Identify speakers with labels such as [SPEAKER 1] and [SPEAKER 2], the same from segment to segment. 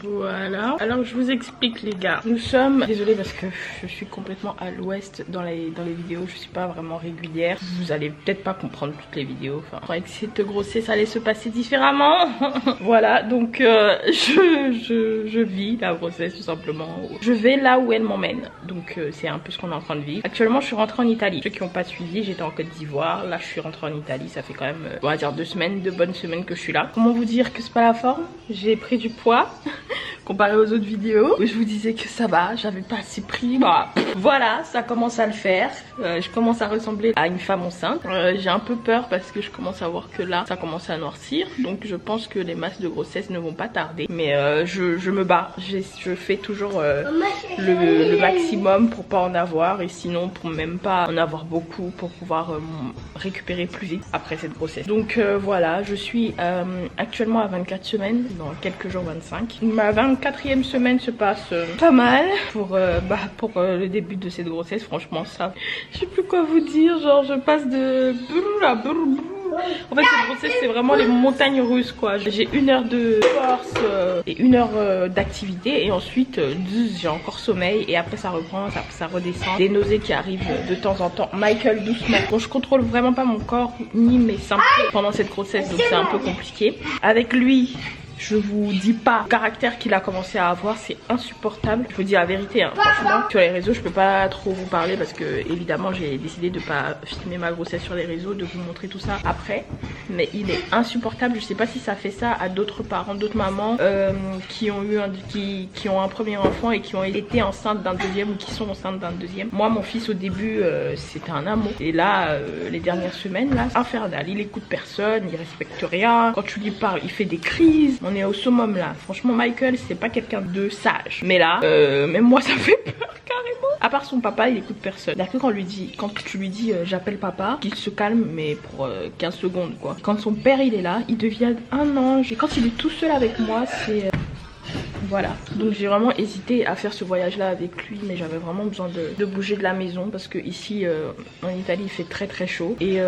[SPEAKER 1] Voilà, alors je vous explique les gars. Nous sommes, désolée parce que je suis complètement à l'ouest dans les vidéos, je suis pas vraiment régulière. Vous allez peut-être pas comprendre toutes les vidéos, enfin, avec cette grossesse allait se passer différemment. Voilà, donc je vis la grossesse tout simplement. Je vais là où elle m'emmène, donc c'est un peu ce qu'on est en train de vivre. Actuellement je suis rentrée en Italie, ceux qui n'ont pas suivi, j'étais en Côte d'Ivoire, là je suis rentrée en Italie, ça fait quand même, on va dire 2 semaines, 2 bonnes semaines que je suis là. Comment vous dire que c'est pas la forme? J'ai pris du poids. Comparé aux autres vidéos où je vous disais que ça va, j'avais pas assez pris. Bah, voilà, ça commence à le faire. Je commence à ressembler à une femme enceinte. J'ai un peu peur parce que je commence à voir que là ça commence à noircir, donc je pense que les masses de grossesse ne vont pas tarder, mais je me bats, je fais toujours le maximum pour pas en avoir, et sinon pour même pas en avoir beaucoup, pour pouvoir récupérer plus vite après cette grossesse. Donc voilà, je suis actuellement à 24 semaines, dans quelques jours 25. Ma 24e semaine se passe pas mal pour le début de cette grossesse. Franchement ça, je sais plus quoi vous dire, genre je passe de en fait cette grossesse c'est vraiment les montagnes russes quoi. J'ai 1 heure de force et 1 heure d'activité, et ensuite j'ai encore sommeil, et après ça reprend, ça redescend, des nausées qui arrivent de temps en temps. Michael doucement, bon je contrôle vraiment pas mon corps ni mes symptômes pendant cette grossesse, donc c'est un peu compliqué. Avec lui, je vous dis pas le caractère qu'il a commencé à avoir, c'est insupportable. Je vous dis la vérité, hein. Franchement, sur les réseaux, je peux pas trop vous parler parce que évidemment j'ai décidé de pas filmer ma grossesse sur les réseaux, de vous montrer tout ça après. Mais il est insupportable. Je sais pas si ça fait ça à d'autres parents, d'autres mamans qui ont eu qui ont un premier enfant et qui ont été enceintes d'un deuxième, ou qui sont enceintes d'un deuxième. Moi, mon fils au début, c'était un amour. Et là, les dernières semaines, là, infernal. Il écoute personne, il respecte rien. Quand tu lui parles, il fait des crises. On est au summum là. Franchement, Michael, c'est pas quelqu'un de sage. Mais là, même moi, ça fait peur carrément. À part son papa, il écoute personne. Il y a que quand tu lui dis j'appelle papa, qu'il se calme, mais pour 15 secondes quoi. Quand son père il est là, il devient un ange. Et quand il est tout seul avec moi, c'est... Voilà, donc j'ai vraiment hésité à faire ce voyage là avec lui, mais j'avais vraiment besoin de bouger de la maison parce que ici en Italie il fait très très chaud, et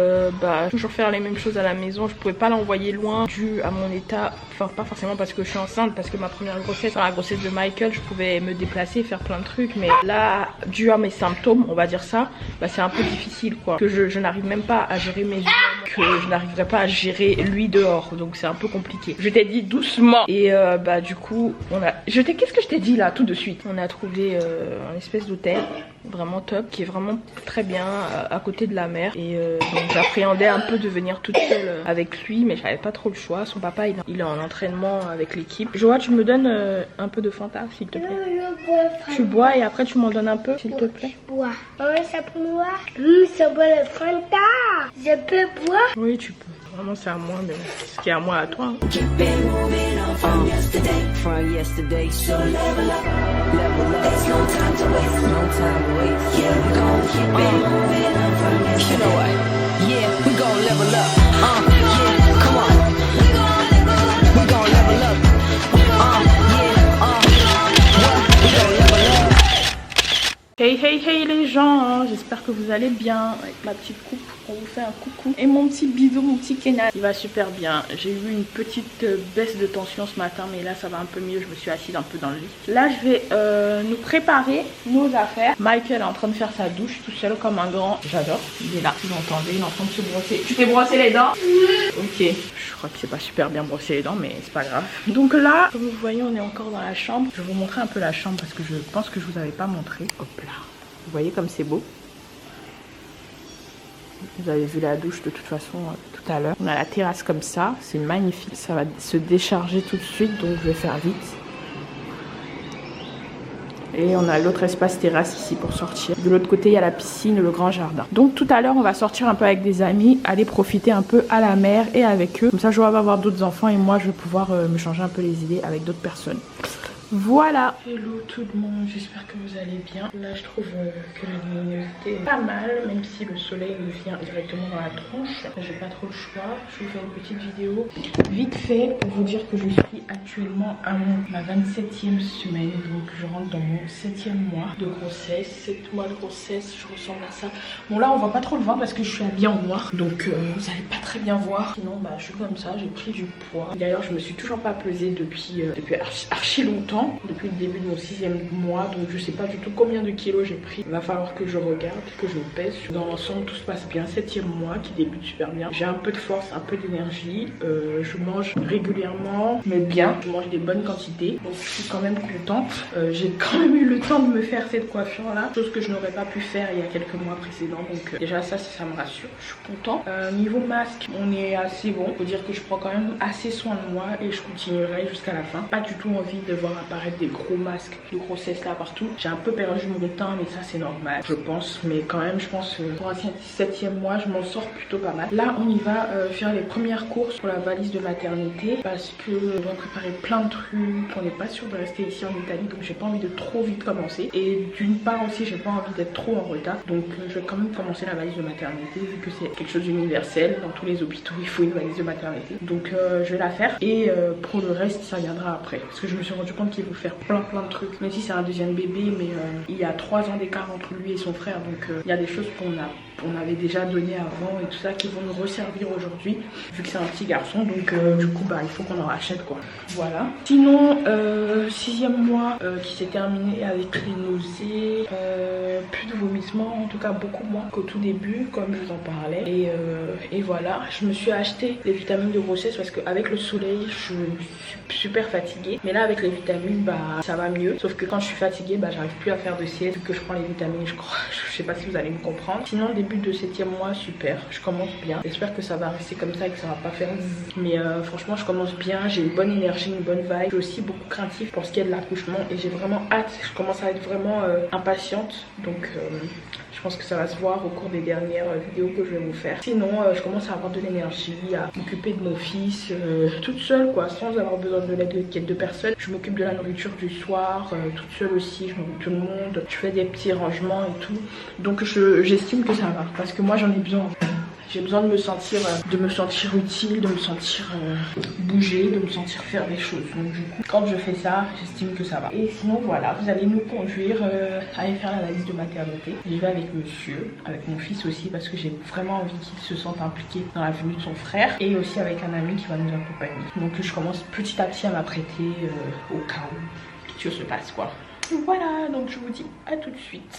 [SPEAKER 1] toujours faire les mêmes choses à la maison, je pouvais pas l'envoyer loin dû à mon état, enfin pas forcément parce que je suis enceinte, parce que ma première grossesse, dans la grossesse de Michael, je pouvais me déplacer, faire plein de trucs, mais là dû à mes symptômes, on va dire ça, c'est un peu difficile quoi, que je n'arrive même pas à gérer mes humeurs, que je n'arriverai pas à gérer lui dehors, donc c'est un peu compliqué. Je t'ai dit doucement, et du coup qu'est-ce que je t'ai dit là tout de suite? On a trouvé un espèce d'hôtel vraiment top, qui est vraiment très bien à côté de la mer, et donc j'appréhendais un peu de venir toute seule avec lui, mais j'avais pas trop le choix. Son papa il est en entraînement avec l'équipe. Joa, tu me donnes un peu de Fanta s'il te plaît? Tu bois et après tu m'en donnes un peu s'il te plaît?
[SPEAKER 2] Je bois. Ça peut boire? Ça boit le Fanta. Je peux boire?
[SPEAKER 1] Oui tu peux. Vraiment c'est à moi, mais ce qui est à moi à toi. Hein.
[SPEAKER 3] From yesterday, so level up, there's no time to waste, no time to waste, yeah, we gon' keep it moving on from yesterday, you know what, yeah, we gon' level up, yeah, come on, we gon' level up, we gon' level up.
[SPEAKER 1] Hey hey hey les gens, j'espère que vous allez bien. Avec ma petite coupe, on vous fait un coucou. Et mon petit bidou, mon petit Kenan, il va super bien. J'ai eu une petite baisse de tension ce matin, mais là ça va un peu mieux. Je me suis assise un peu dans le lit. Là je vais nous préparer nos affaires. Michael est en train de faire sa douche tout seul comme un grand. J'adore, il est là, vous entendez, il est en train de se brosser. Tu t'es brossé les dents? Ok, je crois que c'est pas super bien brossé les dents, mais c'est pas grave. Donc là, comme vous voyez, on est encore dans la chambre. Je vais vous montrer un peu la chambre parce que je pense que je vous avais pas montré. Hop là. Vous voyez comme c'est beau. Vous avez vu la douche de toute façon tout à l'heure. On a la terrasse comme ça, c'est magnifique. Ça va se décharger tout de suite, donc je vais faire vite. Et on a l'autre espace terrasse ici pour sortir. De l'autre côté, il y a la piscine et le grand jardin. Donc tout à l'heure, on va sortir un peu avec des amis, aller profiter un peu à la mer et avec eux. Comme ça, je vais avoir d'autres enfants et moi, je vais pouvoir me changer un peu les idées avec d'autres personnes. Voilà. Hello tout le monde, j'espère que vous allez bien. Là je trouve que la luminosité est pas mal, même si le soleil me vient directement dans la tronche. J'ai pas trop le choix. Je vous fais une petite vidéo vite fait pour vous dire que je suis actuellement à ma 27e semaine. Donc je rentre dans mon 7e mois de grossesse. 7 mois de grossesse, je ressemble à ça. Bon là on voit pas trop le ventre parce que je suis habillée en noir. Donc vous allez pas très bien voir. Sinon bah je suis comme ça, j'ai pris du poids. D'ailleurs je me suis toujours pas pesée depuis archi longtemps. Depuis le début de mon 6e mois. Donc je sais pas du tout combien de kilos j'ai pris. Il va falloir que je regarde, que je pèse. Dans l'ensemble tout se passe bien. 7e mois qui débute super bien. J'ai un peu de force, un peu d'énergie. Je mange régulièrement mais bien. Je mange des bonnes quantités. Donc je suis quand même contente. J'ai quand même eu le temps de me faire cette coiffure là. Chose que je n'aurais pas pu faire il y a quelques mois précédents. Donc déjà ça me rassure. Je suis contente. Niveau masque, on est assez bon. Faut dire que je prends quand même assez soin de moi et je continuerai jusqu'à la fin. Pas du tout envie de voir apparaître des gros masques de grossesse là partout. J'ai un peu perdu mon teint mais ça c'est normal je pense. Mais quand même je pense pour un 7e mois je m'en sors plutôt pas mal. Là on y va faire les premières courses pour la valise de maternité. Parce que on doit préparer plein de trucs. On n'est pas sûr de rester ici en Italie. Donc j'ai pas envie de trop vite commencer. Et d'une part aussi j'ai pas envie d'être trop en retard. Donc je vais quand même commencer la valise de maternité. Vu que c'est quelque chose d'universel. Dans tous les hôpitaux il faut une valise de maternité. Donc je vais la faire. Et pour le reste ça viendra après. Parce que je me suis rendu compte qu'il faut faire plein de trucs. Même si c'est un deuxième bébé, mais il y a 3 ans d'écart entre lui et son frère. Donc il y a des choses qu'on avait déjà donné avant et tout ça qui vont nous resservir aujourd'hui. Vu que c'est un petit garçon. Donc du coup bah il faut qu'on en rachète quoi. Voilà. Sinon 6e mois qui s'est terminé avec les nausées. Plus de vomissements. En tout cas beaucoup moins qu'au tout début comme je vous en parlais. Et voilà. Je me suis acheté les vitamines de grossesse parce qu'avec le soleil je suis super fatiguée. Mais là avec les vitamines bah ça va mieux. Sauf que quand je suis fatiguée bah j'arrive plus à faire de sieste. Vu que je prends les vitamines je crois. Je sais pas si vous allez me comprendre. Sinon début de 7e mois super. Je commence bien. J'espère que ça va rester comme ça et que ça va pas faire mais franchement je commence bien. J'ai une bonne énergie, une bonne vibe. Je suis aussi beaucoup craintive pour ce qui est de l'accouchement. Et j'ai vraiment hâte. Je commence à être vraiment impatiente. Donc je pense que ça va se voir au cours des dernières vidéos que je vais vous faire. Sinon je commence à avoir de l'énergie, à m'occuper de mon fils toute seule quoi, sans avoir besoin de l'aide de personne. Je m'occupe de la nourriture du soir, toute seule aussi, je m'occupe de tout le monde. Je fais des petits rangements et tout. Donc j'estime que ça va, parce que moi j'en ai besoin. J'ai besoin de me sentir utile, de me sentir bouger, de me sentir faire des choses. Donc du coup, quand je fais ça, j'estime que ça va. Et sinon voilà, vous allez nous conduire à aller faire la valise de maternité. J'y vais avec monsieur, avec mon fils aussi, parce que j'ai vraiment envie qu'il se sente impliqué dans la venue de son frère. Et aussi avec un ami qui va nous accompagner. Donc je commence petit à petit à m'apprêter au cas où quelque chose se passe quoi. Voilà, donc je vous dis à tout de suite.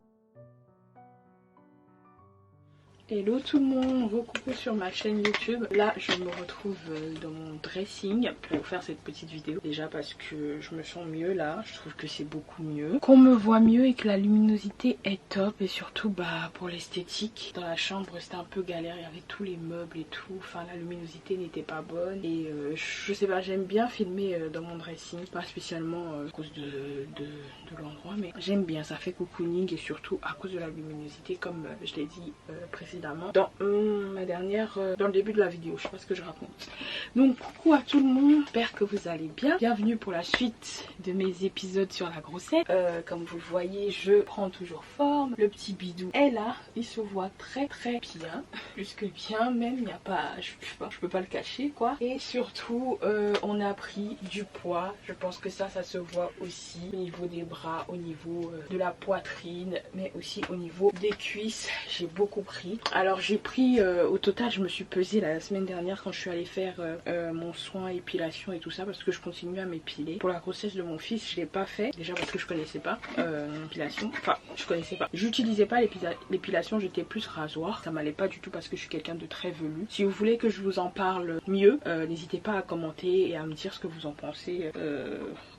[SPEAKER 1] Hello tout le monde, recoucou sur ma chaîne YouTube. Là je me retrouve dans mon dressing pour faire cette petite vidéo. Déjà parce que je me sens mieux là, je trouve que c'est beaucoup mieux, qu'on me voit mieux et que la luminosité est top. Et surtout bah pour l'esthétique, dans la chambre c'était un peu galère, il y avait tous les meubles et tout. Enfin la luminosité n'était pas bonne. Et je sais pas, j'aime bien filmer dans mon dressing. Pas spécialement à cause de l'endroit, mais j'aime bien, ça fait cocooning. Et surtout à cause de la luminosité comme je l'ai dit précédemment dans ma dernière dans le début de la vidéo, je sais pas ce que je raconte. Donc coucou à tout le monde, j'espère que vous allez bien. Bienvenue pour la suite de mes épisodes sur la grossesse. Comme vous le voyez, je prends toujours forme. Le petit bidou est là, il se voit très bien, plus que bien même, il n'y a pas, je peux pas le cacher quoi. Et surtout on a pris du poids. Je pense que ça se voit aussi au niveau des bras, au niveau de la poitrine, mais aussi au niveau des cuisses. J'ai beaucoup pris. Alors j'ai pris au total, je me suis pesée la semaine dernière quand je suis allée faire mon soin épilation et tout ça, parce que je continue à m'épiler. Pour la grossesse de mon fils je l'ai pas fait, déjà parce que je connaissais pas l'épilation, enfin je connaissais pas, j'utilisais pas l'épilation, j'étais plus rasoir, ça m'allait pas du tout parce que je suis quelqu'un de très velu. Si vous voulez que je vous en parle mieux, n'hésitez pas à commenter et à me dire ce que vous en pensez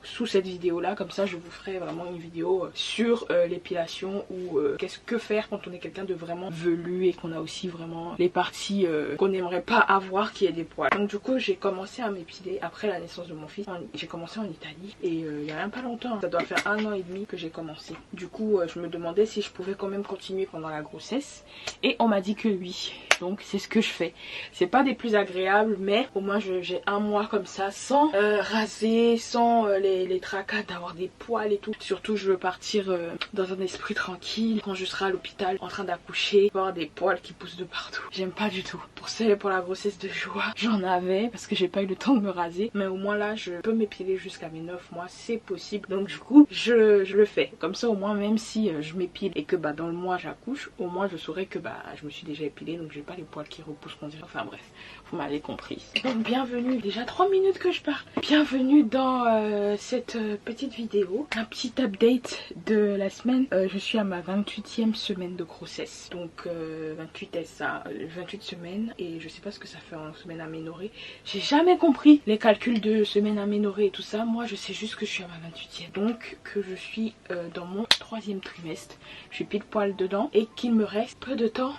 [SPEAKER 1] sous cette vidéo là, comme ça je vous ferai vraiment une vidéo sur l'épilation ou qu'est-ce que faire quand on est quelqu'un de vraiment velu, peut-être qu'on a aussi vraiment les parties qu'on n'aimerait pas avoir qui aient des poils. Donc du coup j'ai commencé à m'épiler après la naissance de mon fils. J'ai commencé en Italie et il y a même pas longtemps, ça doit faire 1 an et demi que j'ai commencé. Du coup je me demandais si je pouvais quand même continuer pendant la grossesse et on m'a dit que oui. Donc c'est ce que je fais. C'est pas des plus agréables, mais au moins j'ai 1 mois comme ça sans raser, sans les tracas d'avoir des poils et tout. Surtout je veux partir dans un esprit tranquille quand je serai à l'hôpital en train d'accoucher, avoir des poils qui poussent de partout. J'aime pas du tout. Pour la grossesse de joie, j'en avais parce que j'ai pas eu le temps de me raser, mais au moins là je peux m'épiler jusqu'à mes 9 mois, c'est possible. Donc du coup je le fais. Comme ça au moins même si je m'épile et que dans le mois j'accouche, au moins je saurais que je me suis déjà épilée, donc j'ai pas les poils qui repoussent qu'on dirait. Enfin bref, vous m'avez compris. Donc bienvenue, déjà 3 minutes que je pars. Bienvenue dans cette petite vidéo, un petit update de la semaine. Je suis à ma 28e semaine de grossesse. Donc 28 est ça, 28 semaines et je sais pas ce que ça fait en semaine aménorée. J'ai jamais compris les calculs de semaine aménorée et tout ça. Moi je sais juste que je suis à ma 28e. Donc que je suis dans mon 3e trimestre. Je suis pile poil dedans et qu'il me reste peu de temps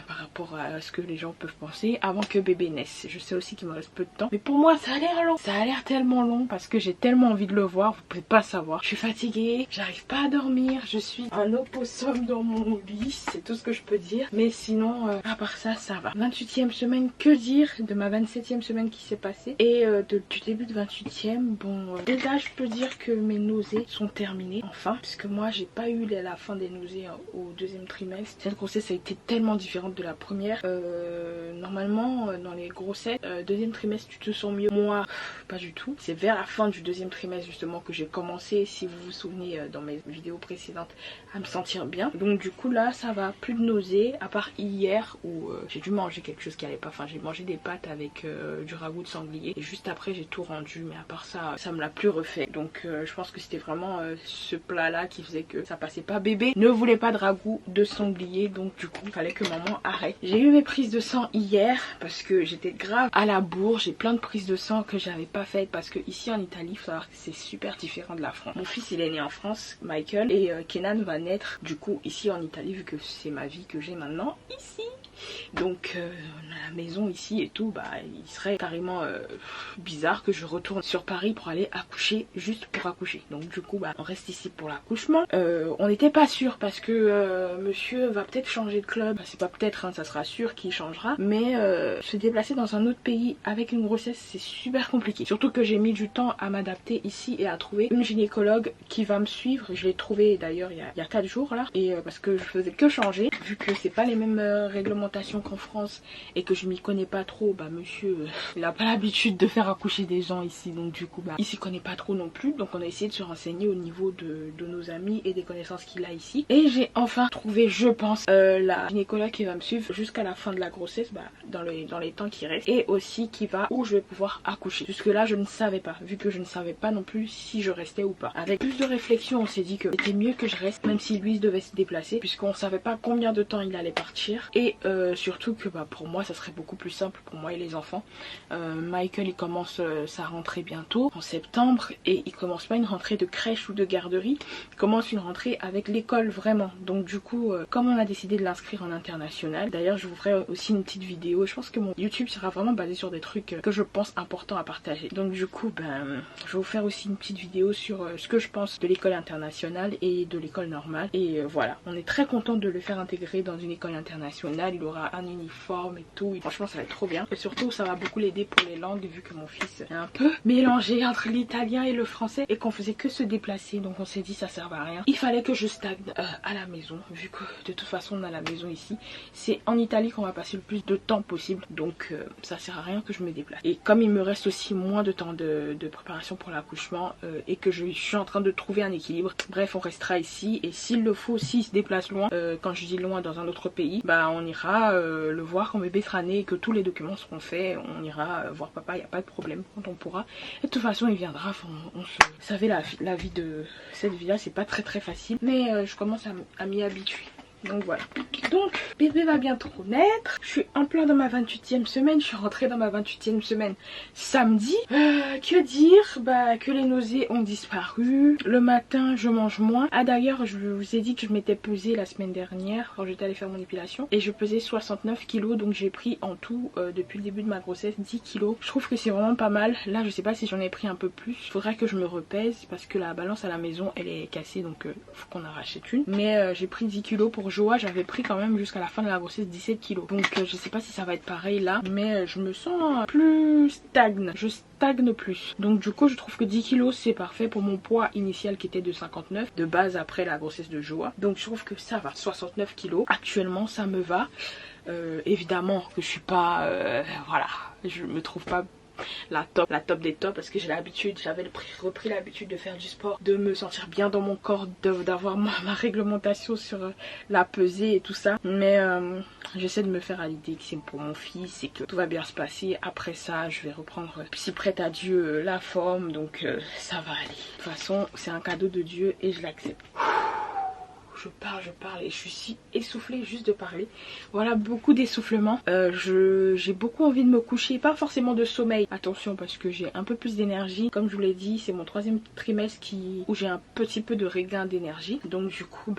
[SPEAKER 1] par rapport à ce que les gens peuvent penser avant que bébé naisse. Je sais aussi qu'il me reste peu de temps, mais pour moi ça a l'air long. Ça a l'air tellement long parce que j'ai tellement envie de le voir, vous pouvez pas savoir. Je suis fatiguée, j'arrive pas à dormir, je suis un opossum dans mon lit, c'est tout ce que je peux dire. Mais sinon à part ça, ça va. 28e semaine, que dire de ma 27e semaine qui s'est passée et du début de 28e. Bon déjà je peux dire que mes nausées sont terminées enfin, puisque moi j'ai pas eu la fin des nausées au 2e trimestre. Cette grossesse a été tellement différente de la première. Normalement dans les grossesses 2e trimestre tu te sens mieux. Moi pas du tout. C'est vers la fin du 2e trimestre justement que j'ai commencé, si vous vous souvenez dans mes vidéos précédentes, à me sentir bien. Donc du coup là ça va, plus de nausées à part hier où j'ai dû manger quelque chose qui allait pas. Enfin j'ai mangé des pâtes avec du ragoût de sanglier et juste après j'ai tout rendu, mais à part ça ça me l'a plus refait. Donc je pense que c'était vraiment ce plat là qui faisait que ça passait pas. Bébé ne voulait pas de ragoût de sanglier, donc du coup il fallait que maman arrête. J'ai eu mes prises de sang hier parce que j'étais grave à la bourre. J'ai plein de prises de sang que j'avais pas faites parce que ici en Italie, il faut savoir que c'est super différent de la France. Mon fils il est né en France, Michael, et Kenan va naître du coup ici en Italie, vu que c'est ma vie que j'ai maintenant ici. Donc on a la maison ici et tout, il serait carrément bizarre que je retourne sur Paris pour aller accoucher, juste pour accoucher. Donc du coup on reste ici pour l'accouchement. On n'était pas sûr parce que monsieur va peut-être changer de club. C'est pas peut-être, hein, ça sera sûr qu'il changera, mais se déplacer dans un autre pays avec une grossesse c'est super compliqué. Surtout que j'ai mis du temps à m'adapter ici et à trouver une gynécologue qui va me suivre. Je l'ai trouvée d'ailleurs il y a 4 jours là, et parce que je faisais que changer, vu que c'est pas les mêmes réglementations qu'en France et que je m'y connais pas trop. Monsieur il a pas l'habitude de faire accoucher des gens ici, donc du coup il s'y connaît pas trop non plus. Donc on a essayé de se renseigner au niveau de nos amis et des connaissances qu'il a ici, et j'ai enfin trouvé, je pense, la gynécologue qui va me suivre jusqu'à la fin de la grossesse, dans les temps qui restent, et aussi qui va où je vais pouvoir accoucher. Jusque là je ne savais pas, vu que je ne savais pas non plus si je restais ou pas. Avec plus de réflexion on s'est dit que c'était mieux que je reste, même si lui devait se déplacer, puisqu'on savait pas combien de temps il allait partir, et surtout que pour moi ça serait beaucoup plus simple pour moi et les enfants. Michael il commence sa rentrée bientôt en septembre, et il commence pas une rentrée de crèche ou de garderie, il commence une rentrée avec l'école vraiment. Donc du coup comme on a décidé de l'inscrire en international, d'ailleurs je vous ferai aussi une petite vidéo, je pense que mon YouTube sera vraiment basé sur des trucs que je pense importants à partager. Donc du coup je vais vous faire aussi une petite vidéo sur ce que je pense de l'école internationale et de l'école normale, et voilà, on est très content de le faire intégrer dans une école internationale. Il aura un uniforme et tout, et franchement ça va être trop bien, et surtout ça va beaucoup l'aider pour les langues, vu que mon fils est un peu mélangé entre l'italien et le français et qu'on faisait que se déplacer. Donc on s'est dit ça sert à rien, il fallait que je stagne à la maison, vu que de toute façon on a la maison ici. C'est en Italie qu'on va passer le plus de temps possible, donc ça sert à rien que je me déplace. Et comme il me reste aussi moins de temps de préparation pour l'accouchement, et que je suis en train de trouver un équilibre, bref on restera ici, et s'il le faut, s'il se déplace loin, quand je dis loin dans un autre pays, on ira le voir quand bébé sera né et que tous les documents seront faits. On ira voir papa, il n'y a pas de problème quand on pourra, et de toute façon il viendra. Vous savez, la vie de cette vie là c'est pas très facile, mais je commence à m'y habituer. Donc voilà. Donc bébé va bientôt naître. Je suis en plein dans ma 28e semaine. Je suis rentrée dans ma 28e semaine samedi. Que dire? Bah que les nausées ont disparu. Le matin je mange moins. Ah d'ailleurs je vous ai dit que je m'étais pesée la semaine dernière quand j'étais allée faire mon épilation. Et je pesais 69 kg. Donc j'ai pris en tout depuis le début de ma grossesse 10 kg. Je trouve que c'est vraiment pas mal. Là je sais pas si j'en ai pris un peu plus. Il faudra que je me repèse parce que la balance à la maison elle est cassée. Donc faut qu'on en rachète une. Mais j'ai pris 10 kg pour Joa. J'avais pris quand même jusqu'à la fin de la grossesse 17 kg. Donc je sais pas si ça va être pareil là. Mais je me sens plus stagne. Je stagne plus. Donc du coup je trouve que 10 kg c'est parfait pour mon poids initial qui était de 59 de base après la grossesse de Joa. Donc je trouve que ça va. 69 kg. Actuellement ça me va. Évidemment que je suis pas... voilà. Je me trouve pas la top des tops parce que j'ai l'habitude, j'avais repris l'habitude de faire du sport, de me sentir bien dans mon corps, d'avoir ma réglementation sur la pesée et tout ça. Mais j'essaie de me faire à l'idée que c'est pour mon fils et que tout va bien se passer. Après ça je vais reprendre, si prête à Dieu, la forme. Donc ça va aller. De toute façon c'est un cadeau de Dieu et je l'accepte. Je parle et je suis si essoufflée juste de parler. Voilà, beaucoup d'essoufflement. J'ai beaucoup envie de me coucher, pas forcément de sommeil. Attention parce que j'ai un peu plus d'énergie. Comme je vous l'ai dit, c'est mon 3e trimestre où j'ai un petit peu de regain d'énergie. Donc du coup,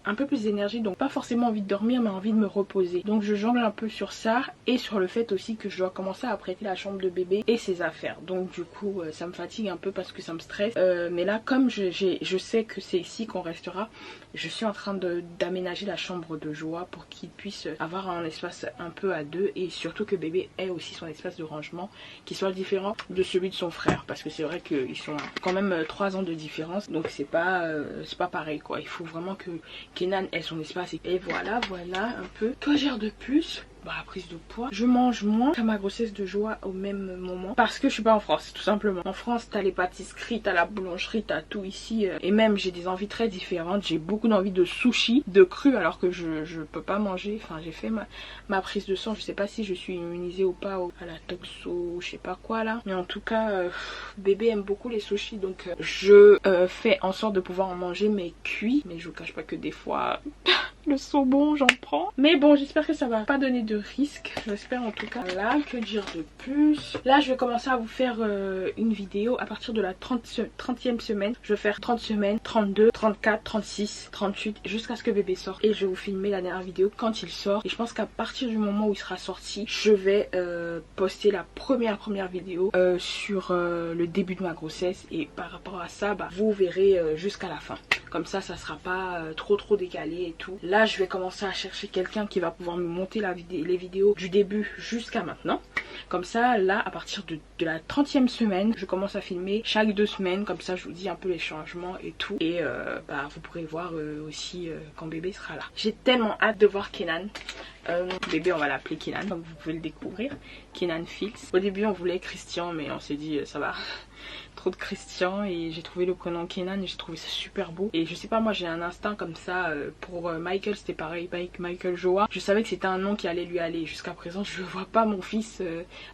[SPEAKER 1] un peu plus d'énergie, donc pas forcément envie de dormir mais envie de me reposer. Donc je jongle un peu sur ça et sur le fait aussi que je dois commencer à apprêter la chambre de bébé et ses affaires. Donc du coup ça me fatigue un peu parce que ça me stresse. Mais là comme je sais que c'est ici qu'on restera, je suis en train d'aménager la chambre de Joa pour qu'il puisse avoir un espace un peu à deux et surtout que bébé ait aussi son espace de rangement qui soit différent de celui de son frère. Parce que c'est vrai qu'ils sont quand même 3 ans de différence, donc c'est pas pareil quoi. Il faut vraiment que Kenan ait son espace et voilà un peu. Que gère de plus? La prise de poids. Je mange moins qu'à ma grossesse de Joa au même moment parce que je suis pas en France, tout simplement. En France t'as les pâtisseries, t'as la boulangerie, t'as tout ici et même j'ai des envies très différentes. J'ai beaucoup d'envie de sushi, de cru alors que je peux pas manger. Enfin j'ai fait ma prise de sang, je sais pas si je suis immunisée ou pas à la toxo, je sais pas quoi là. Mais en tout cas bébé aime beaucoup les sushis donc je fais en sorte de pouvoir en manger mais cuit. Mais je vous cache pas que des fois... le saumon j'en prends. Mais bon j'espère que ça va pas donner de risque. J'espère en tout cas. Là que dire de plus? Là je vais commencer à vous faire une vidéo à partir de la 30e semaine. Je vais faire 30 semaines, 32, 34, 36, 38 jusqu'à ce que bébé sorte. Et je vais vous filmer la dernière vidéo quand il sort. Et je pense qu'à partir du moment où il sera sorti, je vais poster la première vidéo sur le début de ma grossesse. Et par rapport à ça vous verrez jusqu'à la fin. Comme ça sera pas trop décalé et tout. Là je vais commencer à chercher quelqu'un qui va pouvoir me monter les vidéos du début jusqu'à maintenant. Comme ça là à partir de la 30e semaine je commence à filmer chaque 2 semaines. Comme ça je vous dis un peu les changements et tout. Et vous pourrez voir aussi quand bébé sera là. J'ai tellement hâte de voir Kenan. Bébé on va l'appeler Kenan comme vous pouvez le découvrir. Kenan Fils. Au début on voulait Christian mais on s'est dit ça va. Trop de Christian et j'ai trouvé le prénom Kenan et j'ai trouvé ça super beau. Et je sais pas, moi j'ai un instinct comme ça. Pour Michael c'était pareil, Michael Joa. Je savais que c'était un nom qui allait lui aller. Jusqu'à présent je vois pas mon fils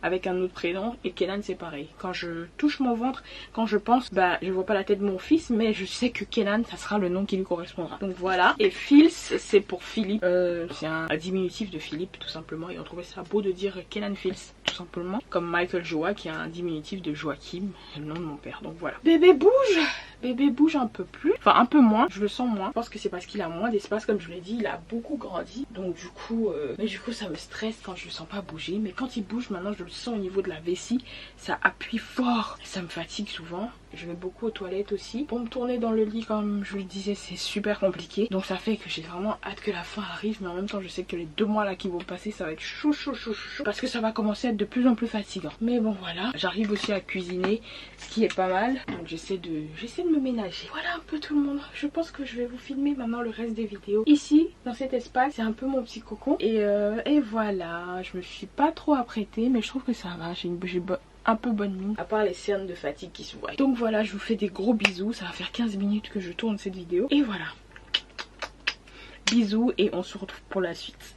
[SPEAKER 1] avec un autre prénom. Et Kenan c'est pareil. Quand je touche mon ventre, quand je pense, je vois pas la tête de mon fils, mais je sais que Kenan ça sera le nom qui lui correspondra. Donc voilà. Et Fils c'est pour Philippe. C'est un diminutif de Philippe tout simplement. Et on trouvait ça beau de dire Kenan Fils tout simplement. Comme Michael Joa qui est un diminutif de Joachim, le nom de mon père. Donc voilà. Bébé bouge un peu plus, enfin un peu moins, je le sens moins. Je pense que c'est parce qu'il a moins d'espace, comme je vous l'ai dit, il a beaucoup grandi. Donc du coup ça me stresse quand je le sens pas bouger. Mais quand il bouge maintenant je le sens au niveau de la vessie, ça appuie fort. Ça me fatigue souvent. Je vais beaucoup aux toilettes aussi. Pour me tourner dans le lit comme je vous le disais c'est super compliqué. Donc ça fait que j'ai vraiment hâte que la fin arrive. Mais en même temps je sais que les 2 mois là qui vont passer ça va être chaud. Parce que ça va commencer à être de plus en plus fatigant. Mais bon voilà. J'arrive aussi à cuisiner, ce qui est pas mal. Donc j'essaie de me ménager. Voilà un peu tout le monde. Je pense que je vais vous filmer maintenant le reste des vidéos. Ici dans cet espace c'est un peu mon petit cocon. Et voilà. Je me suis pas trop apprêtée mais je trouve que ça va. J'ai un peu bonne mine, à part les cernes de fatigue qui se voient. Donc voilà, je vous fais des gros bisous. Ça va faire 15 minutes que je tourne cette vidéo. Et voilà. Bisous et on se retrouve pour la suite.